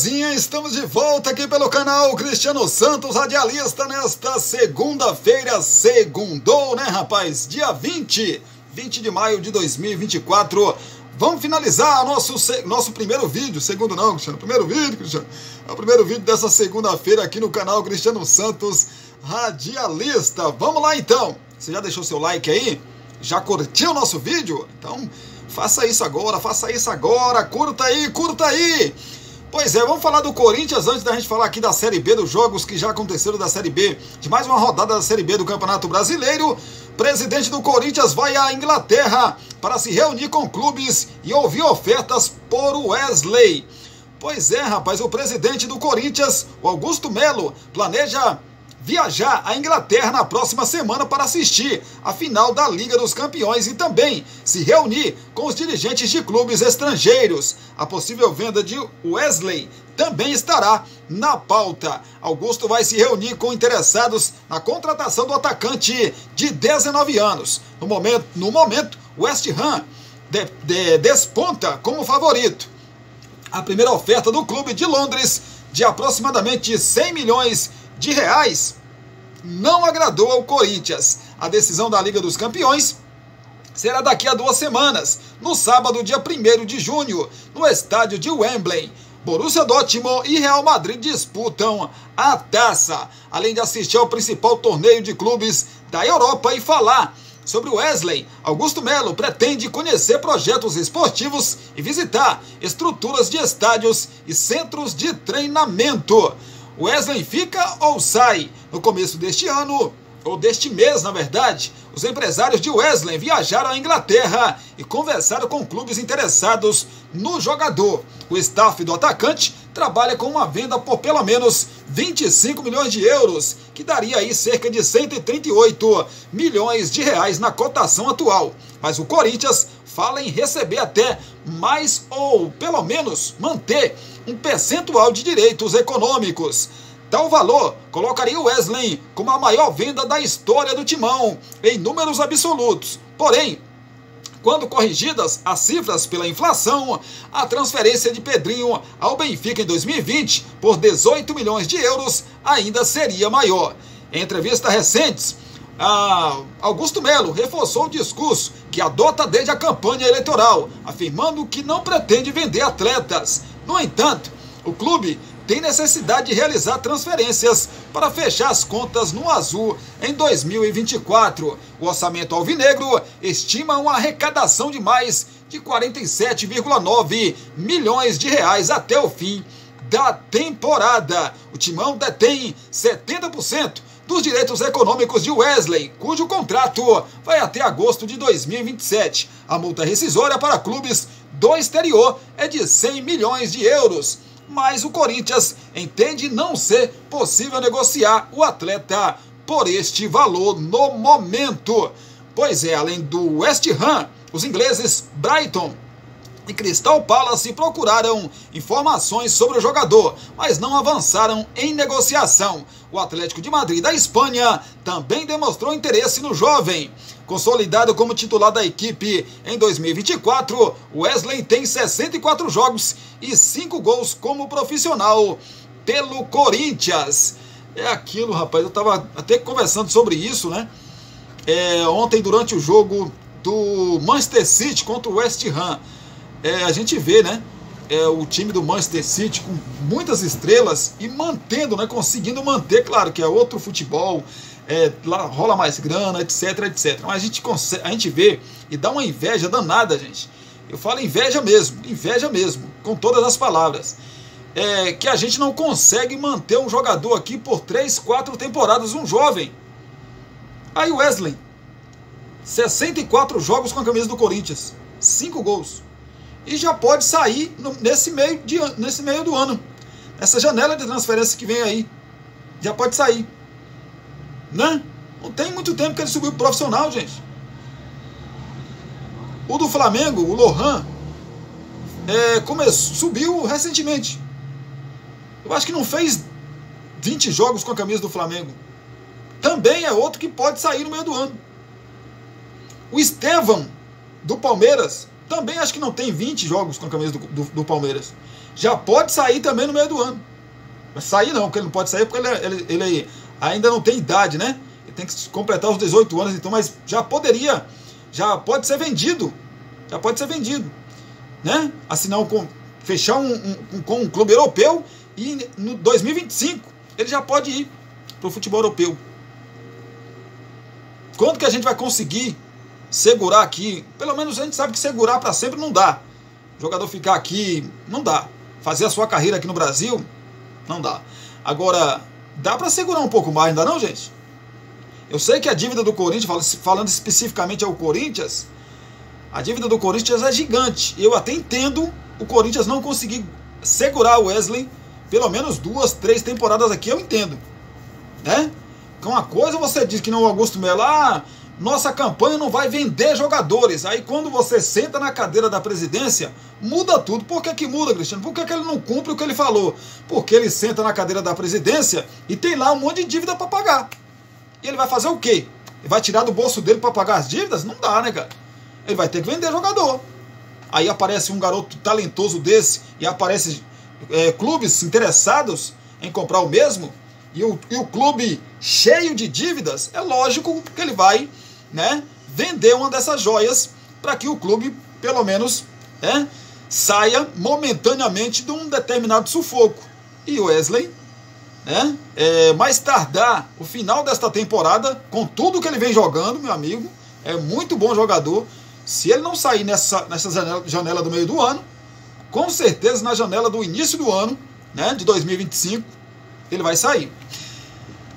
belezinha? Estamos de volta aqui pelo canal Cristiano Santos, radialista, nesta segunda-feira. Segundou, né, rapaz? Dia 20 de maio de 2024. Vamos finalizar nosso primeiro vídeo. Segundo não, Cristiano. Primeiro vídeo, Cristiano. É o primeiro vídeo dessa segunda-feira aqui no canal Cristiano Santos, radialista. Vamos lá, então. Você já deixou seu like aí? Já curtiu o nosso vídeo? Então, faça isso agora, curta aí. Pois é, vamos falar do Corinthians antes da gente falar aqui da Série B, dos jogos que já aconteceram da Série B, de mais uma rodada da Série B do Campeonato Brasileiro. Presidente do Corinthians vai à Inglaterra para se reunir com clubes e ouvir ofertas por Wesley. Pois é, rapaz, o presidente do Corinthians, o Augusto Melo, planeja viajar à Inglaterra na próxima semana para assistir a final da Liga dos Campeões e também se reunir com os dirigentes de clubes estrangeiros. A possível venda de Wesley também estará na pauta. Augusto vai se reunir com interessados na contratação do atacante de 19 anos. No momento, West Ham desponta como favorito. A primeira oferta do clube de Londres, de aproximadamente 100 milhões de reais, não agradou ao Corinthians. A decisão da Liga dos Campeões será daqui a 2 semanas, no sábado, dia 1º de junho, no estádio de Wembley. Borussia Dortmund e Real Madrid disputam a taça, além de assistir ao principal torneio de clubes da Europa e falar sobre o Wesley. Augusto Melo pretende conhecer projetos esportivos e visitar estruturas de estádios e centros de treinamento. Wesley fica ou sai? No começo deste ano, ou deste mês, na verdade, os empresários de Wesley viajaram à Inglaterra e conversaram com clubes interessados no jogador. O staff do atacante trabalha com uma venda por pelo menos 25 milhões de euros, que daria aí cerca de 138 milhões de reais na cotação atual. Mas o Corinthians fala em receber até mais ou pelo menos manter um percentual de direitos econômicos. Tal valor colocaria o Wesley como a maior venda da história do Timão, em números absolutos. Porém, quando corrigidas as cifras pela inflação, a transferência de Pedrinho ao Benfica em 2020 por 18 milhões de euros ainda seria maior. Em entrevistas recentes, Augusto Melo reforçou o discurso que adota desde a campanha eleitoral, afirmando que não pretende vender atletas. No entanto, o clube tem necessidade de realizar transferências para fechar as contas no azul em 2024. O orçamento alvinegro estima uma arrecadação de mais de 47,9 milhões de reais até o fim da temporada. O Timão detém 70% dos direitos econômicos de Wesley, cujo contrato vai até agosto de 2027. A multa rescisória para clubes do exterior é de 100 milhões de euros. Mas o Corinthians entende não ser possível negociar o atleta por este valor no momento. Pois é, além do West Ham, os ingleses Brighton e Crystal Palace procuraram informações sobre o jogador, mas não avançaram em negociação. O Atlético de Madrid da Espanha também demonstrou interesse no jovem. Consolidado como titular da equipe em 2024, Wesley tem 64 jogos e 5 gols como profissional pelo Corinthians. É aquilo, rapaz, eu estava até conversando sobre isso, né? Ontem, durante o jogo do Manchester City contra o West Ham, a gente vê, né? O time do Manchester City com muitas estrelas e mantendo, né? Conseguindo manter, claro que é outro futebol, lá rola mais grana, etc. Mas a gente vê e dá uma inveja danada, gente. Eu falo inveja mesmo, com todas as palavras. Que a gente não consegue manter um jogador aqui por 3, 4 temporadas, um jovem. Aí o Wesley, 64 jogos com a camisa do Corinthians, 5 gols. E já pode sair nesse meio do ano. Essa janela de transferência que vem aí, já pode sair. Né? Não tem muito tempo que ele subiu pro profissional, gente. O do Flamengo, o Lohan, subiu recentemente. Eu acho que não fez 20 jogos com a camisa do Flamengo. Também é outro que pode sair no meio do ano. O Estevão, do Palmeiras, também acho que não tem 20 jogos com a camisa do Palmeiras. Já pode sair também no meio do ano. Mas sair não, porque ele não pode sair porque ele ainda não tem idade, né? Ele tem que completar os 18 anos, então, mas já pode ser vendido. Já pode ser vendido, né? Assinar fechar com um clube europeu e no 2025 ele já pode ir para o futebol europeu. Quando que a gente vai conseguir segurar aqui? Pelo menos a gente sabe que segurar para sempre não dá. O jogador ficar aqui, não dá. Fazer a sua carreira aqui no Brasil, não dá. Agora, dá para segurar um pouco mais, não dá não, gente? Eu sei que a dívida do Corinthians, falando especificamente ao Corinthians, a dívida do Corinthians é gigante. Eu até entendo o Corinthians não conseguir segurar o Wesley pelo menos 2, 3 temporadas aqui, eu entendo, né? Então uma coisa você diz que no Augusto Melo, nossa campanha não vai vender jogadores. Aí quando você senta na cadeira da presidência, muda tudo. Por que muda, Cristiano? Por que ele não cumpre o que ele falou? Porque ele senta na cadeira da presidência e tem lá um monte de dívida para pagar. E ele vai fazer o quê? Ele vai tirar do bolso dele para pagar as dívidas? Não dá, né, cara? Ele vai ter que vender jogador. Aí aparece um garoto talentoso desse e aparece clubes interessados em comprar o mesmo e o clube cheio de dívidas, é lógico que ele vai, né, vender uma dessas joias para que o clube, pelo menos, saia momentaneamente de um determinado sufoco. E o Wesley, né, mais tardar o final desta temporada, com tudo que ele vem jogando, meu amigo, é muito bom jogador. Se ele não sair nessa janela do meio do ano, com certeza na janela do início do ano, né, de 2025, ele vai sair.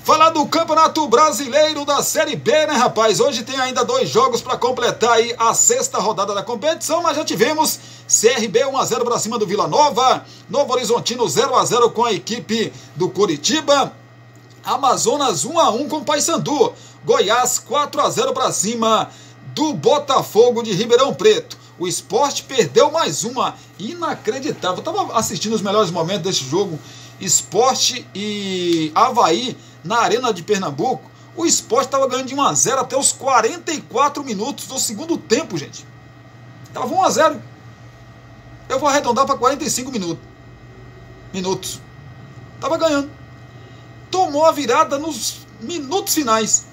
Falar do Campeonato Brasileiro da Série B, né, rapaz? Hoje tem ainda 2 jogos para completar aí a 6ª rodada da competição, mas já tivemos CRB 1-0 para cima do Vila Nova, Novo Horizontino 0-0 com a equipe do Coritiba, Amazonas 1-1 com o Paysandu, Goiás 4-0 para cima do Botafogo de Ribeirão Preto. O Sport perdeu mais uma, inacreditável. Eu estava assistindo os melhores momentos desse jogo, Sport e Avaí na Arena de Pernambuco. O Sport estava ganhando de 1-0 até os 44 minutos do segundo tempo, gente. Estava 1-0. Eu vou arredondar para 45 minutos. Estava ganhando. Tomou a virada nos minutos finais.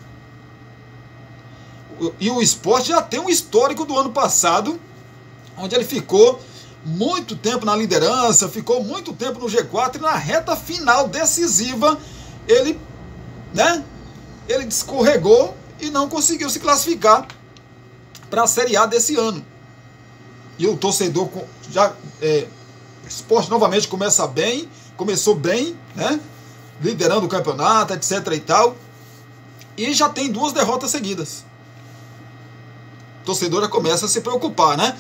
E o Sport já tem um histórico do ano passado, onde ele ficou muito tempo na liderança, ficou muito tempo no G4 e na reta final decisiva ele escorregou e não conseguiu se classificar para a Série A desse ano. E o torcedor o Sport novamente começou bem, né? Liderando o campeonato, etc e tal, e já tem 2 derrotas seguidas. O torcedor já começa a se preocupar, né?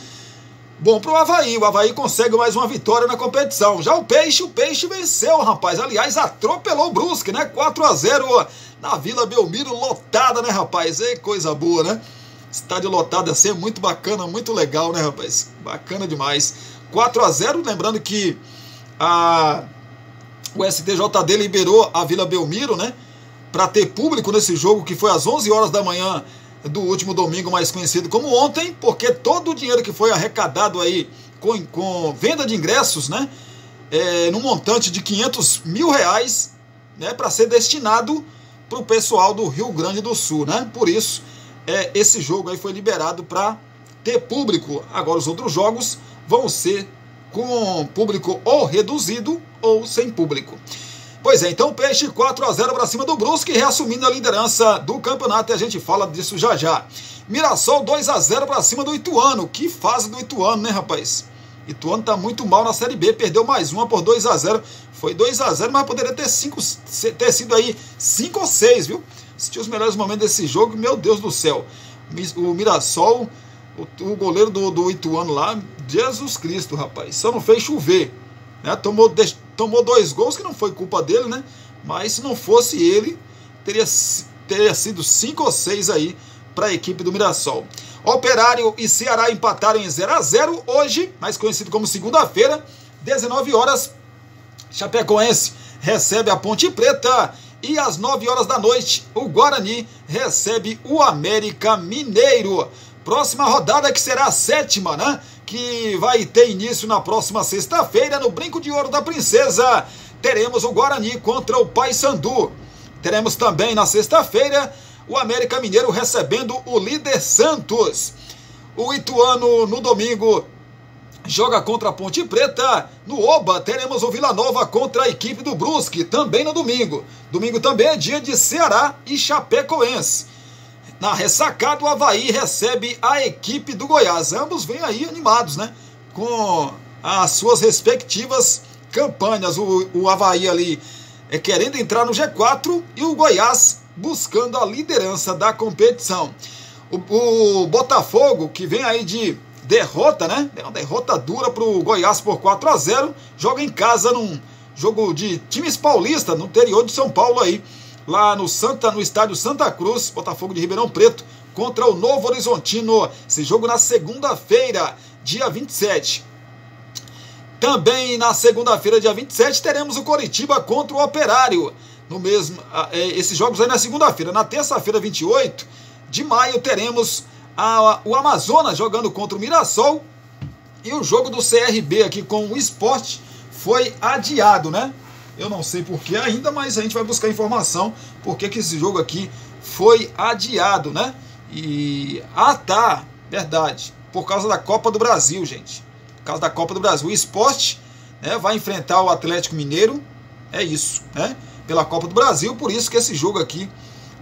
Bom pro Avaí, o Avaí consegue mais uma vitória na competição. Já o Peixe venceu, rapaz. Aliás, atropelou o Brusque, né? 4-0 na Vila Belmiro, lotada, né, rapaz? É coisa boa, né? Estádio lotado assim é muito bacana, muito legal, né, rapaz? Bacana demais. 4-0, lembrando que o STJD liberou a Vila Belmiro, né? Para ter público nesse jogo, que foi às 11 horas da manhã do último domingo, mais conhecido como ontem, porque todo o dinheiro que foi arrecadado aí com venda de ingressos, né, no montante de R$500 mil, né, para ser destinado para o pessoal do Rio Grande do Sul, né? Por isso, esse jogo aí foi liberado para ter público. Agora os outros jogos vão ser com público ou reduzido ou sem público. Pois é, então o Peixe 4-0 para cima do Brusque, reassumindo a liderança do campeonato, e a gente fala disso já já. Mirassol 2-0 para cima do Ituano. Que fase do Ituano, né, rapaz? Ituano tá muito mal na Série B, perdeu mais uma por 2-0. Foi 2-0, mas poderia ter sido aí 5 ou 6, viu? Assisti os melhores momentos desse jogo, meu Deus do céu. O Mirassol, o goleiro do Ituano lá, Jesus Cristo, rapaz, só não fez chover, né? Tomou 2 gols, que não foi culpa dele, né? Mas se não fosse ele, teria sido 5 ou 6 aí para a equipe do Mirassol. Operário e Ceará empataram em 0-0 hoje, mais conhecido como segunda-feira, 19 horas. Chapecoense recebe a Ponte Preta e às 9 horas da noite o Guarani recebe o América Mineiro. Próxima rodada, que será a 7ª, né? que vai ter início na próxima sexta-feira no Brinco de Ouro da Princesa. Teremos o Guarani contra o Paysandu. Teremos também na sexta-feira o América Mineiro recebendo o líder Santos. O Ituano no domingo joga contra a Ponte Preta. No Oba teremos o Vila Nova contra a equipe do Brusque, também no domingo. Domingo também é dia de Ceará e Chapecoense. Na ressacada, o Avaí recebe a equipe do Goiás. Ambos vêm aí animados, né? Com as suas respectivas campanhas. O Avaí ali querendo entrar no G4 e o Goiás buscando a liderança da competição. O Botafogo, que vem aí de derrota, né? É uma derrota dura para o Goiás por 4-0. Joga em casa num jogo de times paulistas no interior de São Paulo aí. Lá no estádio Santa Cruz, Botafogo de Ribeirão Preto, contra o Novo Horizontino. Esse jogo na segunda-feira, dia 27. Também na segunda-feira, dia 27, teremos o Coritiba contra o Operário. Esses jogos aí na segunda-feira. Na terça-feira, 28 de maio, teremos o Amazonas jogando contra o Mirassol. E o jogo do CRB aqui com o Sport foi adiado, né? Eu não sei porquê ainda, mas a gente vai buscar informação porque que esse jogo aqui foi adiado, né? Tá, verdade. Por causa da Copa do Brasil, gente. Por causa da Copa do Brasil. O Sport, né, vai enfrentar o Atlético Mineiro. É isso, né? Pela Copa do Brasil. Por isso que esse jogo aqui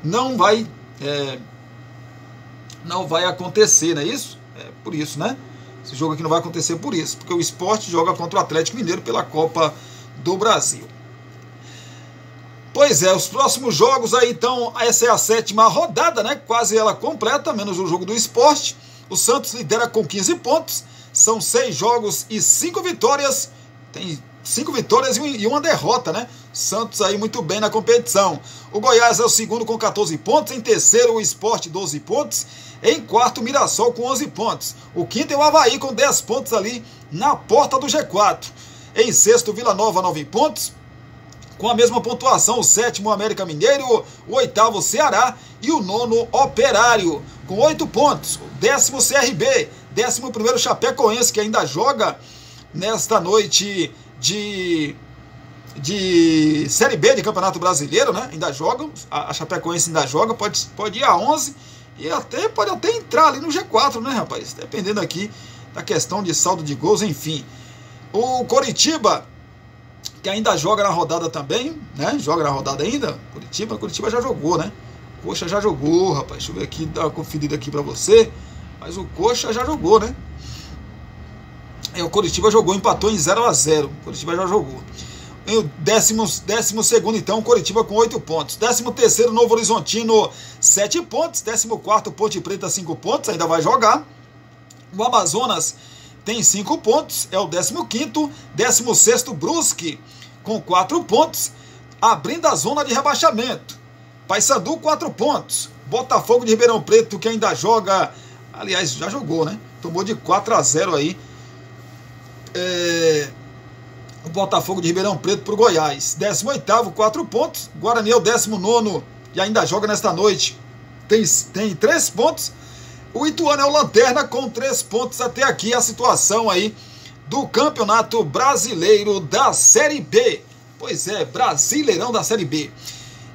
não vai acontecer, não é isso? É por isso, né? Esse jogo aqui não vai acontecer por isso. Porque o Sport joga contra o Atlético Mineiro pela Copa do Brasil. Pois é, os próximos jogos aí, então, essa é a 7ª rodada, né? Quase ela completa, menos o jogo do Sport. O Santos lidera com 15 pontos, são 6 jogos e 5 vitórias. Tem 5 vitórias e uma derrota, né? Santos aí muito bem na competição. O Goiás é o segundo com 14 pontos, em terceiro o Sport 12 pontos, em quarto o Mirassol com 11 pontos. O quinto é o Avaí com 10 pontos ali na porta do G4. Em sexto, Vila Nova, 9 pontos. Com a mesma pontuação, o sétimo, América Mineiro. O oitavo, Ceará. E o nono, Operário, com 8 pontos. O 10º, CRB. 11º, Chapecoense, que ainda joga nesta noite de Série B de Campeonato Brasileiro, né? Ainda joga. A Chapecoense ainda joga. Pode ir a 11. E pode até entrar ali no G4, né, rapaz? Dependendo aqui da questão de saldo de gols, enfim. O Coritiba, que ainda joga na rodada também, né? Joga na rodada ainda. Coritiba já jogou, né? Coxa já jogou, rapaz. Deixa eu ver aqui, dar uma conferida aqui pra você. Mas o Coxa já jogou, né? O Coritiba jogou, empatou em 0-0. O Coritiba já jogou. Em o 12º, então, o Coritiba com 8 pontos. 13º, Novo Horizontino, 7 pontos. 14º, Ponte Preta, 5 pontos. Ainda vai jogar. O Amazonas tem 5 pontos, é o 15º. 16º, Brusque, com 4 pontos, abrindo a zona de rebaixamento. Paysandu, 4 pontos. Botafogo de Ribeirão Preto, que ainda joga, aliás, já jogou, né? Tomou de 4-0 aí. O Botafogo de Ribeirão Preto para o Goiás. 18º, 4 pontos. Guarani é o 19º e ainda joga nesta noite. Tem 3 pontos. O Ituano é o lanterna com 3 pontos até aqui. A situação aí do Campeonato Brasileiro da Série B. Pois é, Brasileirão da Série B.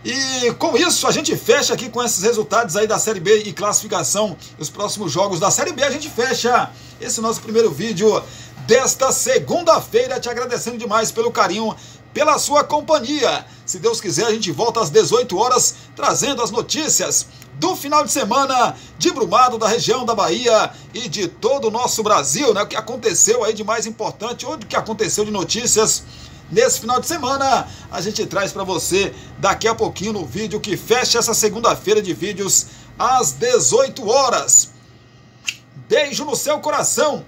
E com isso a gente fecha aqui com esses resultados aí da Série B e classificação. Os próximos jogos da Série B a gente fecha esse nosso primeiro vídeo desta segunda-feira, te agradecendo demais pelo carinho, pela sua companhia. Se Deus quiser, a gente volta às 18 horas, trazendo as notícias do final de semana de Brumado, da região da Bahia e de todo o nosso Brasil, né? O que aconteceu aí de mais importante, ou o que aconteceu de notícias nesse final de semana, a gente traz para você daqui a pouquinho no vídeo que fecha essa segunda-feira de vídeos às 18 horas. Beijo no seu coração.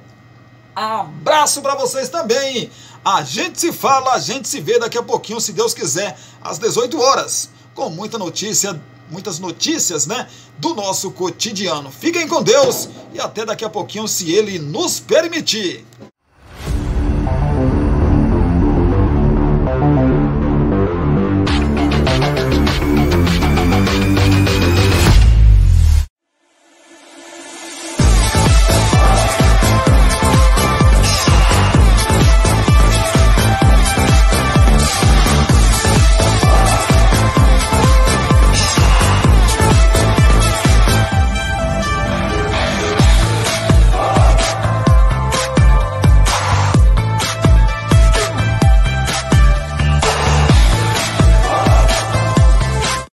Abraço para vocês também. A gente se fala, a gente se vê daqui a pouquinho, se Deus quiser, às 18 horas, com muitas notícias, né, do nosso cotidiano. Fiquem com Deus e até daqui a pouquinho, se Ele nos permitir.